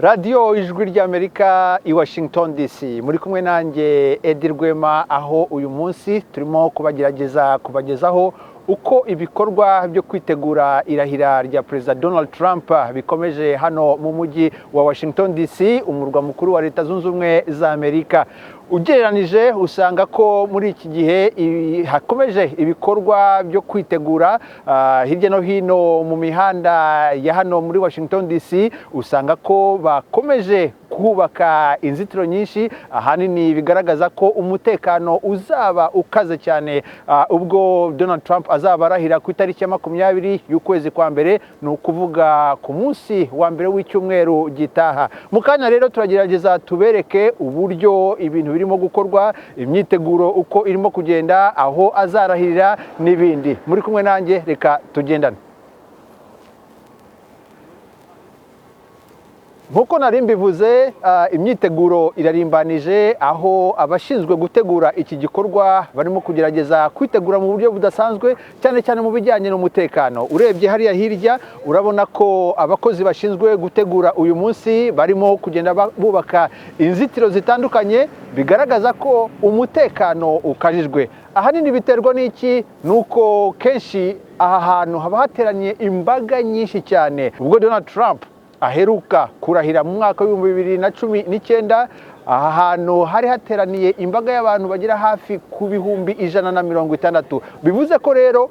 Radiyo ijwi ry'Amerika i Washington DC muri kumwe nanjye Edi Rwema, aho uyu munsi turimo kubagezaho uko ibikorwa byo kwitegura irahira rya Perezida Donald Trump bikomeje hano mu mujyi wa Washington DC, umurwa mukuru wa Leta Zunze Ubumwe za Amerika. Ugereranije usanga ko muri iki gihe hakomeje ibikorwa byo kwitegura hirya no hino mu mihanda ya hano muri Washington DC. Usanga ko bakomeje kubaka inzitiro nyinshi, ahanini bigaragaza ko umutekano uzaba ukaze cyane ubwo Donald Trump azaba arahira ku itariki ya 20 y'ukwezi kwa mbere, ni ukuvuga ku munsi wa mbere w'icyumweru gitaha. Mu kanya rero turagerageza tubereke uburyo ibintu birimo gukorwa, imyiteguro uko irimo kugenda, aho azarahirira n'ibindi. Muri kumwe nanjye, reka tugendane. Nkuko nari mbivuze, imyiteguro irarimbanije, aho abashinzwe gutegura iki gikorwa barimo kugerageza kwitegura mu buryo budasanzwe, cyane cyane mu bijyanye n'umutekano. Urebye hariya hirya urabona ko abakozi bashinzwe gutegura uyu munsi barimo kugenda bubaka inzitiro zitandukanye, bigaragaza ko umutekano ukajijwe. Ahanini biterwa n'iki? Nuko kenshi aha hantu haba hateraniye imbaga nyinshi cyane. Ubwo Donald Trump aheruka kurahira mu mwaka wa 2019, aha hantu hari hateraniye imbaga y'abantu bagera hafi ku bihumbi 160. Bivuze ko rero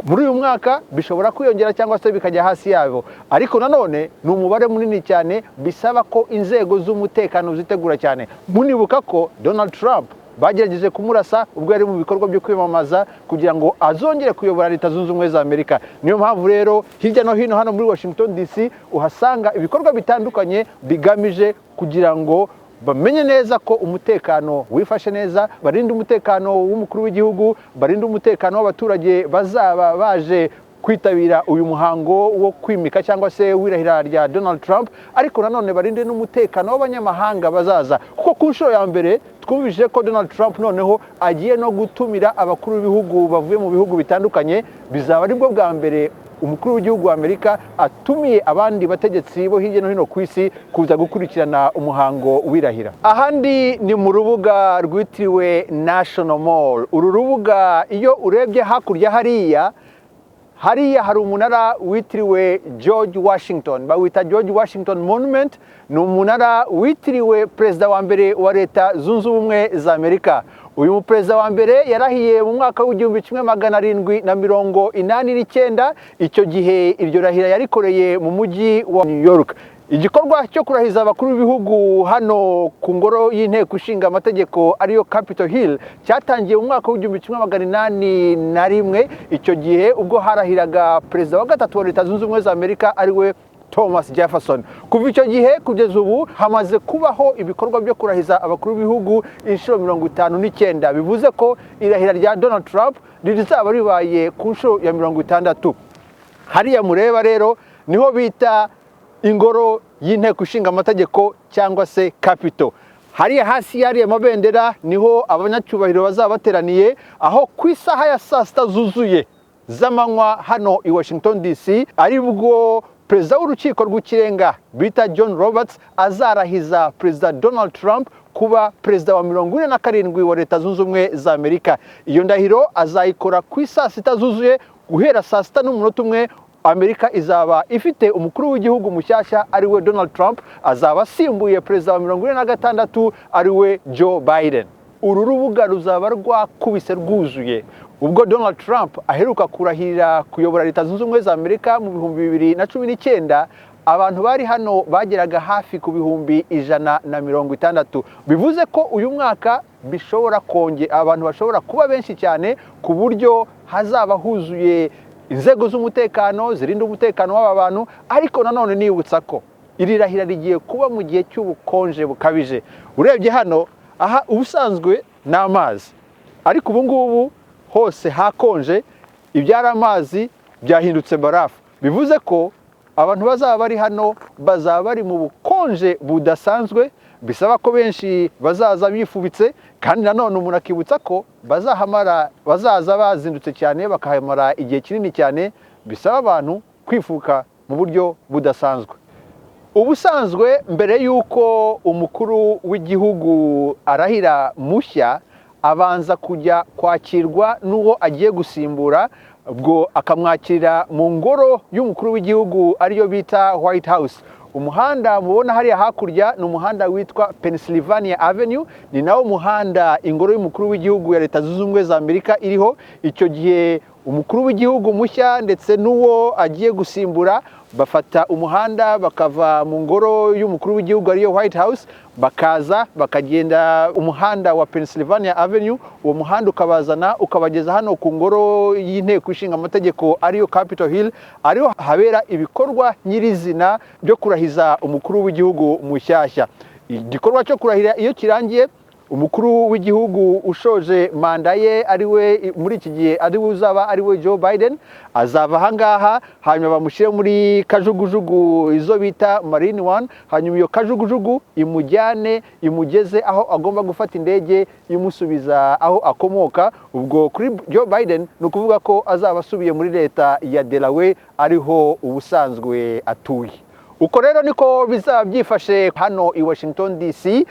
muri uyu mwaka bishobora kwiyongera cyangwa se bikajya hasi yabo, ariko nanone ni umubare munini cyane, bisaba ko inzego z'umutekano zitegura cyane. Munibuka ko Donald Trump bagerageje kumurasa ubwo yari mu bikorwa byo kwimamaza kugira ngo azongere kuyobora Leta Zunze Ubumwe za Amerika. Niyo mpamvu rero hirya no hino hano muri Washington DC uhasanga ibikorwa bitandukanye bigamije kugira ngo bamenye neza ko umutekano wifashe neza, barinde umutekano w'umukuru w'igihugu, barinde umutekano w'abaturage bazaba baje kwitabira uyu muhango wo kwimika cyangwa se wirahira rya Donald Trump, ariko nanone barinde n'umutekano w'abanyamahanga bazaza, kuko ku nshuro ya mbere twumvise ko Donald Trump noneho agiye no gutumira abakuru b'ibihugu bavuye mu bihugu bitandukanye. Bizaba ari bwo bwa mbere umukuru w'igihugu wa Amerika atumiye abandi bategetsi bo hirya no hino ku isi kuza gukurikirana umuhango wirahira. Ahandi ni mu rubuga rwitiriwe National Mall. Uru rubuga iyo urebye hakurya hariya hari umunara witiriwe George Washington, bawita George Washington Monument. Ni umunara witiriwe perezida wa mbere wa Leta Zunze Ubumwe za Amerika. Uyu perezida wa mbere yarahiye mu mwaka w'1789. Icyo gihe iryo rahira yarikoreye mu mujyi wa New York. Igikorwa cyo kurahiza abakuru b'ibihugu hano ku ngoro y'inteko ishinga amategeko ariyo Capitol Hill cyatangiye mu mwaka w'1801. Icyo gihe ubwo harahiraga perezida wa gatatu wa Leta Zunze Ubumwe za Amerika ariwe Thomas Jefferson. Kuva icyo gihe kugeza ubu hamaze kubaho ibikorwa byo kurahiza abakuru b'ibihugu inshuro 59. Bivuze ko irahira rya Donald Trump rizaba ribaye ku nshuro ya 60. Hariya mureba rero niho bita ingoro y'inteko ishinga amategeko cyangwa se Capitol. Hariya hasi yari amabendera niho abanyacyubahiro bazaba bateraniye, aho ku isaha ya saa sita zuzuye z'amanywa hano i Washington DC aribwo perezida w'urukiko rw'ikirenga bita John Roberts azarahiza Perezida Donald Trump kuba perezida wa 47 wa Leta Zunze Ubumwe za Amerika. Iyo ndahiro azayikora ku saa sita zuzuye. Guhera saa sita n'umunota umwe Amerika izaba ifite umukuru w'igihugu mushyashya ariwe Donald Trump, azaba asimbuye perezida wa 46 ariwe Joe Biden. Uru rubuga ruzaba rwakubise rwuzuye ubwo Donald Trump aheruka kurahirira kuyobora Leta Zunze Ubumwe za Amerika mu 2019. Abantu bari hano bageraga hafi ku bihumbi 160. Bivuze ko uyu mwaka bishobora abantu bashobora kuba benshi cyane, ku buryo hazaba huzuye inzego z'umutekano zirinda umutekano w'aba bantu. Ariko nanone nibutsa ko iri rahira rigiye kuba mu gihe cy'ubukonje bukabije. Urebye hano aha ubusanzwe n'amazi, ariko ubu ngubu hose hakonje, ibyari amazi byahindutse barafu. Bivuze ko abantu bazaba bari hano bazaba bari mu bukonje budasanzwe, bisaba ko benshi bazaza bifubitse, kandi nanone umuntu akibutsa ko bazaza bazindutse cyane bakahamara igihe kinini cyane, bisaba abantu kwifuka mu buryo budasanzwe. ubusanzwe mbere y'uko umukuru w'igihugu arahira mushya abanza kujya kwakirwa n'uwo agiye gusimbura, ubwo akamwakira mu ngoro y'umukuru w'igihugu ariyo bita White House. Umuhanda mubona hariya hakurya ni umuhanda witwa Pennsylvania Avenue, ni nawo muhanda ingoro y'umukuru w'igihugu ya Leta Zunze Ubumwe za Amerika iriho. Icyo gihe umukuru w'igihugu mushya ndetse n'uwo agiye gusimbura bafata umuhanda bakava mu ngoro y'umukuru w'igihugu ariyo White House, bakaza bakagenda umuhanda wa Pennsylvania Avenue. Uwo muhanda ukabazana ukabageza hano ku ngoro y'inteko ishinga amategeko ariyo Capitol Hill, ariho habera ibikorwa nyirizina byo kurahiza umukuru w'igihugu mushyashya. Igikorwa cyo kurahira iyo kirangiye, umukuru w'igihugu ushoje manda ye ariwe muri iki gihe ariwe uzaba ariwe Joe Biden, azava ahangaha hanyuma bamushyire muri kajugujugu izo bita Marine One, hanyuma iyo kajugujugu imujyane imugeze aho agomba gufata indege imusubiza aho akomoka. Ubwo kuri Joe Biden ni ukuvuga ko azaba asubiye muri leta ya Delaware ariho ubusanzwe atuye. Uko rero niko bizaba byifashe hano i Washington DC.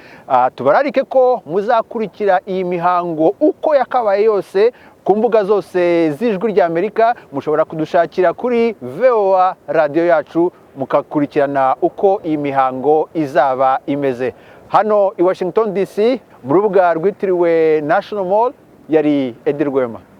Tubararike ko muzakurikira iyi mihango uko yakabaye yose ku mbuga zose z'Ijwi ry'Amerika. Mushobora kudushakira kuri VOA Radiyoyacu mukakurikirana uko iyi mihango izaba imeze. Hano i Washington DC mu rubuga rwitiriwe National Mall, yari Edi Rwema.